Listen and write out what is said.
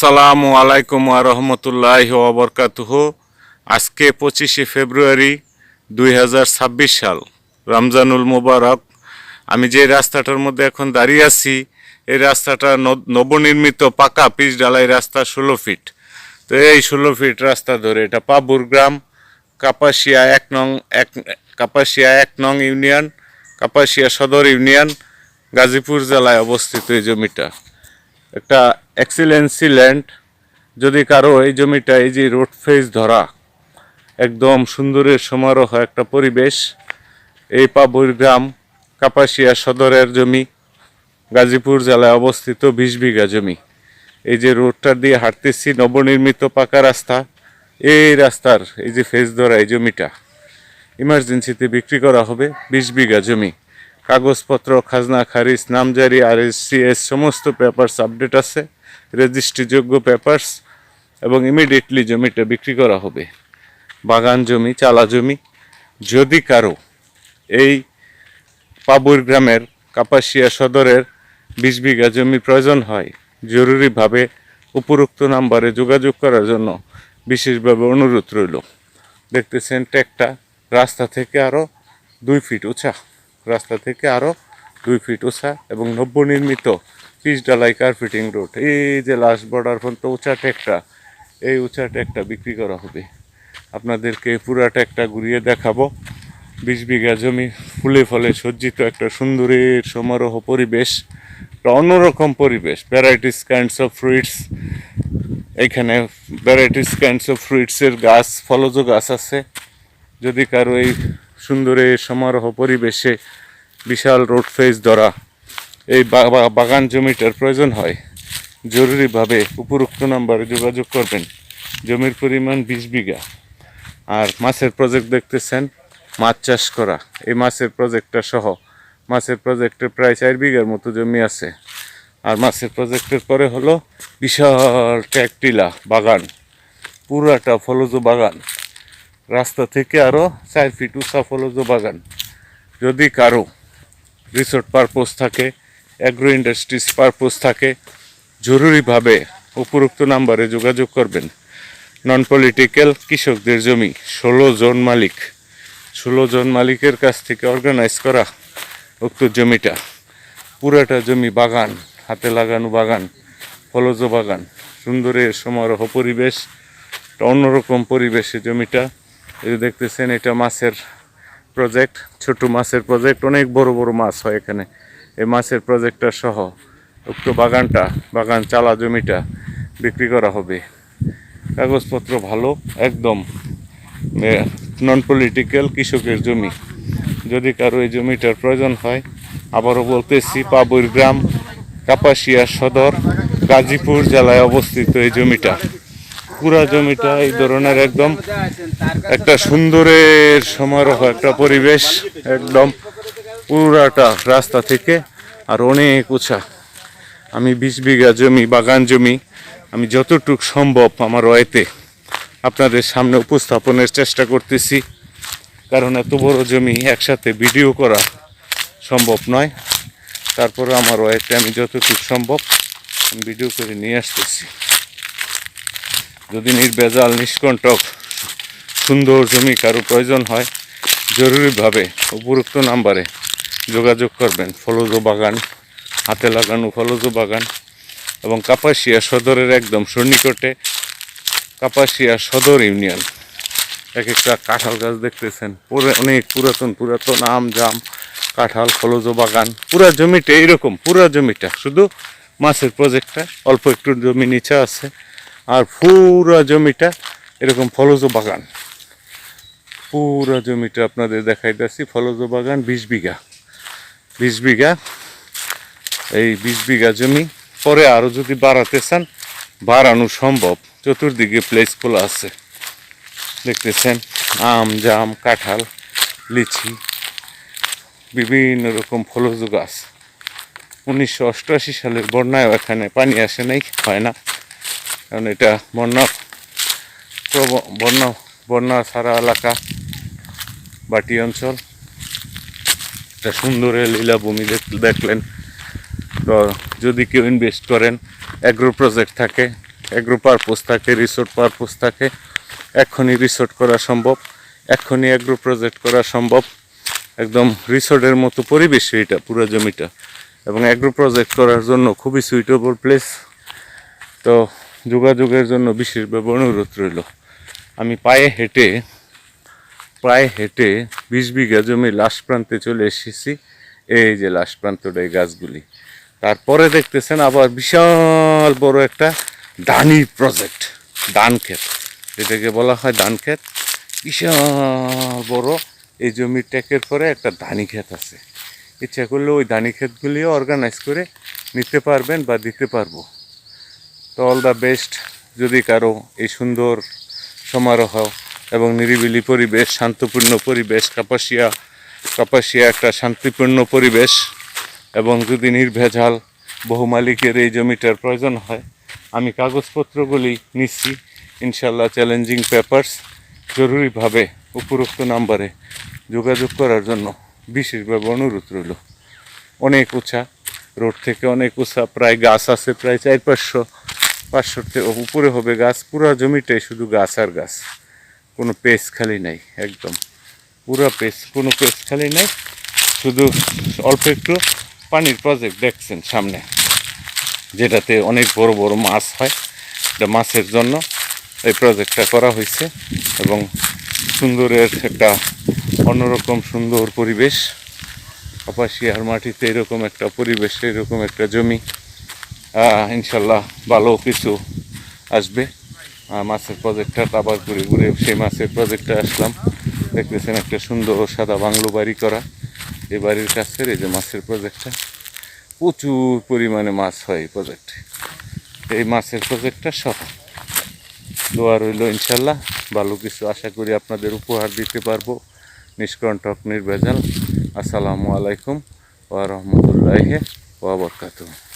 আসসালামু আলাইকুম ওয়া রাহমাতুল্লাহি ওয়া বারাকাতুহু। আজকে 25শে ফেব্রুয়ারি 2026 সাল, রমজানুল মুবারক। আমি যে রাস্তাটার মধ্যে এখন দাঁড়িয়ে আছি, এই রাস্তাটা নবনির্মিত পাকা পিচ ঢালাই রাস্তা, 16 ফিট। তো এই 16 ফিট রাস্তা ধরে এটা পাবুর গ্রাম, কাপাসিয়া এক নং ইউনিয়ন, কাপাসিয়া সদর ইউনিয়ন, গাজীপুর জেলায় অবস্থিত এই জমিটা। একটা এক্সিলেন্সি ল্যান্ড। যদি কারো এই জমিটা, এই যে রোড ফেস ধরা, একদম সুন্দরের সমারোহ একটা পরিবেশ। এই পাবুর গ্রাম, কাপাসিয়া সদরের জমি, গাজীপুর জেলায় অবস্থিত 20 বিঘা জমি। এই যে রোডটা দিয়ে হাঁটতেছি, নবনির্মিত পাকা রাস্তা, এই রাস্তার এই যে ফেস ধরা এই জমিটা ইমার্জেন্সিতে বিক্রি করা হবে। 20 বিঘা জমি, কাগজপত্র, খাজনা খারিজ, নামজারি, RSCS সমস্ত পেপারস আপডেট আছে, রেজিস্ট্রিযোগ্য পেপারস, এবং ইমিডিয়েটলি জমিটা বিক্রি করা হবে। বাগান জমি, চালা জমি। যদি কারো এই পাবুর গ্রামের কাপাসিয়া সদরের 20 বিঘা জমি প্রয়োজন হয়, জরুরিভাবে উপরোক্ত নাম্বারে যোগাযোগ করার জন্য বিশেষভাবে অনুরোধ রইল। দেখতেছেন ট্যাগটা রাস্তা থেকে আরও 2 ফিট উঁচা, রাস্তা থেকে আরও 2 ফিট উঁচা, এবং নবনির্মিত পিচ ঢালাই কার্পেটিং রোড। এই যে লাস্ট বর্ডার পর্যন্ত উঁচা ট্যাগটা, এই উঁচা ট্যাগটা বিক্রি করা হবে। আপনাদেরকে পুরা ট্যাগটা ঘুরিয়ে দেখাবো। 20 বিঘা জমি, ফুলে ফলে সজ্জিত একটা সুন্দরের সমারোহ পরিবেশ, একটা অন্যরকম পরিবেশ। ভ্যারাইটিস কাইন্ডস অফ ফ্রুইটস, এখানে ভ্যারাইটিস কাইন্ডস অফ ফ্রুইটসের গাছ, ফলজ গাছ আছে। যদি কারো এই সুন্দরের সমারোহ পরিবেশে বিশাল রোড ফেস ধরা এই বাগান জমিটার প্রয়োজন হয়, জরুরিভাবে উপরোক্ত নাম্বারে যোগাযোগ করবেন। জমির পরিমাণ 20 বিঘা। আর মাছের প্রজেক্ট দেখতেছেন, মাছ চাষ করা। এই মাছের প্রজেক্টটা সহ, মাছের প্রজেক্টের প্রায় 4 বিঘার মতো জমি আছে। আর মাছের প্রজেক্টের পরে হলো বিশাল ট্যাকটিলা বাগান, পুরাটা ফলজ বাগান, রাস্তা থেকে আরও 4 ফিট উঁচা ফলজ বাগান। যদি কারো রিসোর্ট পারপোজ থাকে, অ্যাগ্রো ইন্ডাস্ট্রিজ পারপোজ থাকে, জরুরিভাবে উপরোক্ত নাম্বারে যোগাযোগ করবেন। নন পলিটিক্যাল, কৃষকদের জমি, 16 জন মালিকের কাছ থেকে অর্গানাইজ করা উক্ত জমিটা। পুরাটা জমি বাগান, হাতে লাগানো বাগান, ফলজ বাগান, সুন্দরের সমারোহ পরিবেশ, অন্যরকম পরিবেশে জমিটা। এই দেখতেছেন, এটা মাছের প্রজেক্ট, ছোট মাছের প্রজেক্ট, অনেক বড় বড় মাছ হয় এখানে। এই মাছের প্রজেক্টটা সহ উক্ত বাগান চালা জমিটা বিক্রি করা হবে। কাগজপত্র ভালো, একদম নন পলিটিক্যাল, কৃষকের জমি। যদি কারো এই জমিটার প্রয়োজন হয়, আবারও বলতেছি, পাবুর গ্রাম, কাপাসিয়া সদর, গাজীপুর জেলায় অবস্থিত এই জমিটা। পুরা জমিটা এই ধরনের একদম একটা সুন্দরের সমারোহ একটা পরিবেশ, একদম পুরাটা রাস্তা থেকে আর অনেক উঁচা। আমি 20 বিঘা জমি, বাগান জমি, আমি যতটুক সম্ভব আমার ওয়েতে আপনাদের সামনে উপস্থাপনের চেষ্টা করতেছি। কারণ এত বড় জমি একসাথে ভিডিও করা সম্ভব নয়। তারপরে আমার ওয়েতে আমি যতটুক সম্ভব ভিডিও করে নিয়ে আসতেছি। যদি নির্ভেজাল, নিষ্কণ্টক, সুন্দর জমি কারো প্রয়োজন হয়, জরুরিভাবে উপরোক্ত নাম্বারে যোগাযোগ করবেন। ফলজ বাগান, হাতে লাগানো ফলজ বাগান, এবং কাপাসিয়া সদরের একদম সন্নিকটে কাপাসিয়া সদর ইউনিয়ন। এক একটা কাঁঠাল গাছ দেখতেছেন, অনেক পুরাতন আম, জাম, কাঁঠাল, ফলজ বাগান। পুরা জমিটা এইরকম, পুরা জমিটা শুধু মাছের প্রজেক্টটা অল্প একটু জমি নিচে আছে, আর পুরা জমিটা এরকম ফলজ বাগান। পুরা জমিটা আপনাদের দেখাইতেছি, ফলজ বাগান 20 বিঘা। এই 20 বিঘা জমি পরে আরও যদি বাড়াতে চান, বাড়ানো সম্ভব। চতুর্দিকে প্লেস খোলা আছে, দেখতেছেন, আম, জাম, কাঁঠাল, লিচি, বিভিন্ন রকম ফলজ গাছ। 1988 সালের বন্যায় এখানে পানি আসে নাই, হয় না, কারণ এটা বন্যা ছাড়া এলাকা, বাটি অঞ্চল। এটা সুন্দর লীলাভূমি দেখলেন। তো যদি কেউ ইনভেস্ট করেন, অ্যাগ্রো প্রজেক্ট থাকে, এগ্রো পারপোজ থাকে, রিসোর্ট পারপোজ থাকে, এক্ষুনি রিসোর্ট করা সম্ভব, এক্ষুনি এগ্রো প্রজেক্ট করা সম্ভব। একদম রিসোর্টের মতো পরিবেশ এটা পুরো জমিটা, এবং এগ্রো প্রজেক্ট করার জন্য খুবই সুইটেবল প্লেস। তো যোগাযোগের জন্য বিশেষভাবে অনুরোধ রইল। আমি প্রায় হেঁটে 20 বিঘা জমি লাস্ট প্রান্তে চলে এসেছি। এই যে লাস্ট প্রান্তটাই গাছগুলি। তারপরে দেখতেছেন আবার বিশাল বড় একটা ধানি প্রজেক্ট, ধান ক্ষেত, যেটাকে বলা হয় ধান ক্ষেত। বিশাল বড় এই জমির ট্যাকের পরে একটা ধানি ক্ষেত আছে। ইচ্ছা করলে ওই ধানি ক্ষেতগুলিও অর্গানাইজ করে নিতে পারবেন বা দিতে পারবো। তো অল দ্য বেস্ট। যদি কারো এই সুন্দর সমারোহ এবং নিরিবিলি পরিবেশ, শান্তপূর্ণ পরিবেশ, কাপাসিয়া একটা শান্তিপূর্ণ পরিবেশ, এবং যদি নির্ভেজাল বহু মালিকের এই জমিটার প্রয়োজন হয়, আমি কাগজপত্রগুলি নিচ্ছি ইনশাল্লাহ। চ্যালেঞ্জিং পেপারস, জরুরিভাবে উপরোক্ত নাম্বারে যোগাযোগ করার জন্য বিশেষভাবে অনুরোধ রইল। অনেক উঁচা, রোড থেকে অনেক উঁচা, প্রায় গাছ আছে প্রায় 400-500 থেকে উপরে হবে গাছ। পুরো জমিটাই শুধু গাছ আর গাছ, কোনো পেস খালি নাই, একদম পুরো পেস, কোনো পেস খালি নাই। শুধু অল্প একটু পানির প্রজেক্ট দেখছেন সামনে, যেটাতে অনেক বড় বড় মাছ হয়। এটা মাছের জন্য এই প্রজেক্টটা করা হয়েছে, এবং সুন্দরের একটা অন্যরকম সুন্দর পরিবেশ। কাপাসিয়ার মাটিতে এরকম একটা পরিবেশ, এরকম একটা জমি, ইনশাল্লাহ ভালো কিছু আসবে। মাছের প্রজেক্টটা আবার ঘুরে ঘুরে সেই মাছের প্রজেক্টে আসলাম। দেখতেছেন একটা সুন্দর সাদা বাংলো বাড়ি করা, এই বাড়ির কাছের এই যে মাছের প্রজেক্টটা। প্রচুর পরিমাণে মাছ হয় এই প্রজেক্টে। এই মাছের প্রজেক্টটা সহ দোয়া রইল, ইনশাল্লাহ ভালো কিছু আশা করি আপনাদের উপহার দিতে পারবো, নিষ্কণ্টক নির্ভেজাল। আসসালামু আলাইকুম ওয়া রাহমাতুল্লাহি ওয়া বারাকাতুহু।